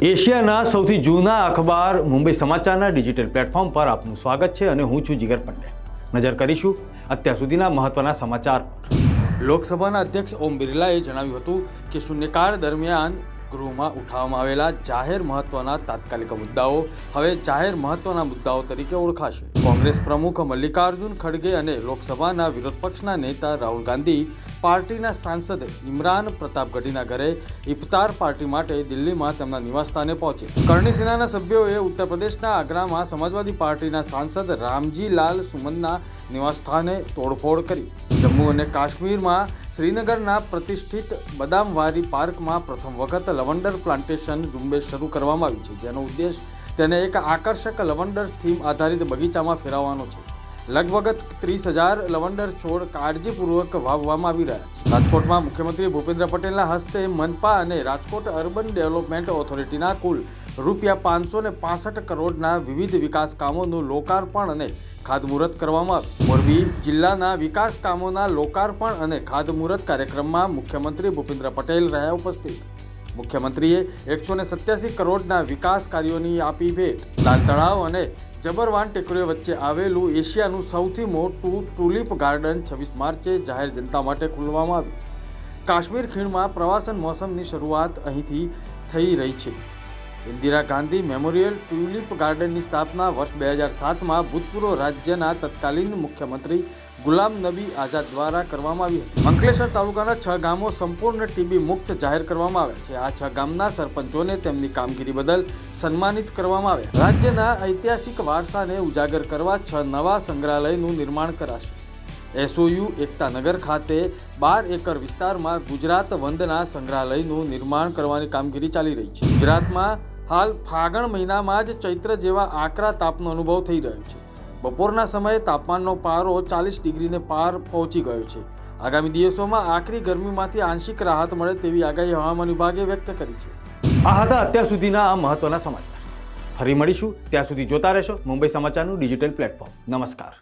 એશિયાના સૌથી જૂના અખબાર મુંબઈ સમાચારના ડિજિટલ પ્લેટફોર્મ પર આપનું સ્વાગત છે અને હું છું જીગર પંડ્યા. નજર કરીશું અત્યાર સુધીના મહત્વના સમાચાર પર. લોકસભાના અધ્યક્ષ ઓમ બિરલાએ જણાવ્યું હતું કે શૂન્યકાળ દરમિયાન ગૃહમાં ઉઠાવવામાં આવેલા જાહેર મહત્વના તાત્કાલિક મુદ્દાઓ હવે જાહેર મહત્વના મુદ્દાઓ તરીકે ઓળખાશે. કોંગ્રેસ પ્રમુખ મલ્લિકાર્જુન ખડગે અને લોકસભાના વિરોધ પક્ષના નેતા રાહુલ ગાંધી પાર્ટીના સાંસદ ઇમરાન પ્રતાપગઢીના ઘરે ઇફતાર પાર્ટી માટે દિલ્હીમાં તેમના નિવાસસ્થાને પહોંચે. કરણી સેનાના સભ્યોએ ઉત્તર પ્રદેશના આગ્રામાં સમાજવાદી પાર્ટીના સાંસદ રામજી લાલ સુમનના નિવાસસ્થાને તોડફોડ કરી. જમ્મુ અને કાશ્મીરમાં શ્રીનગરના પ્રતિષ્ઠિત બદામવારી પાર્કમાં પ્રથમ વખત લવંડર પ્લાન્ટેશન ઝુંબેશ શરૂ કરવામાં આવી છે, જેનો ઉદ્દેશ તેને એક આકર્ષક લવંડર થીમ આધારિત બગીચામાં ફેરવવાનો છે. લગભગ 30,000 લવંડર છોડ કાળજીપૂર્વક વાવવામાં આવી રહ્યા છે. રાજકોટમાં મુખ્યમંત્રી ભૂપેન્દ્ર પટેલના હસ્તે મનપા અને રાજકોટ અર્બન ડેવલપમેન્ટ ઓથોરિટીના કુલ ₹565 કરોડના વિવિધ વિકાસ કામોનું લોકાર્પણ અને ખાતમુહૂર્ત કરવામાં આવ્યું. મોરબી જિલ્લાના વિકાસ કામોના લોકાર્પણ અને ખાતમુહૂર્ત કાર્યક્રમમાં મુખ્યમંત્રી ભૂપેન્દ્ર પટેલ રહ્યા ઉપસ્થિત. મુખ્યમંત્રીએ 187 કરોડના વિકાસ કાર્યોની આપી ભેટ. લાલ તળાવ અને જબરવાન ટેકરીઓ વચ્ચે આવેલું એશિયાનું સૌથી મોટું ટુલિપ ગાર્ડન 26 માર્ચે જાહેર જનતા માટે ખોલવામાં આવ્યું. કાશ્મીર ખીણમાં પ્રવાસન મોસમની શરૂઆત અહીંથી થઈ રહી છે. ઇન્દિરા ગાંધી મેમોરિયલ ટ્યુલિપ ગાર્ડનની સ્થાપના વર્ષ 2007માં ભૂતપૂર્વ રાજ્યના તત્કાલીન મુખ્યમંત્રી ગુલામ નબી આઝાદ દ્વારા કરવામાં આવી હતી. અંકલેશ્વર તાલુકાના 6 ગામો સંપૂર્ણ ટીબી મુક્ત જાહેર કરવામાં આવ્યા છે. આ 6 ગામના સરપંચોને તેમની કામગીરી બદલ સન્માનિત કરવામાં આવ્યા. રાજ્યના ઐતિહાસિક વારસાને ઉજાગર કરવા 6 નવા સંગ્રહાલયનું નિર્માણ કરાશે. એસઓયુ એકતાનગર ખાતે 12 એકર વિસ્તારમાં ગુજરાત વંદના સંગ્રહાલયનું નિર્માણ કરવાની કામગીરી ચાલી રહી છે. ગુજરાતમાં હાલ ફાગણ મહિનામાં જ ચૈત્ર જેવા આકરા તાપનો અનુભવ થઈ રહ્યો છે. બપોરના સમયે તાપમાનનો પારો 40 ડિગ્રીને પાર પહોંચી ગયો છે. આગામી દિવસોમાં આકરી ગરમીમાંથી આંશિક રાહત મળે તેવી આગાહી હવામાન વિભાગે વ્યક્ત કરી છે. આ હતા અત્યાર સુધીના આ મહત્વના સમાચાર. ફરી મળીશું, ત્યાં સુધી જોતા રહેશો મુંબઈ સમાચારનું ડિજિટલ પ્લેટફોર્મ. નમસ્કાર.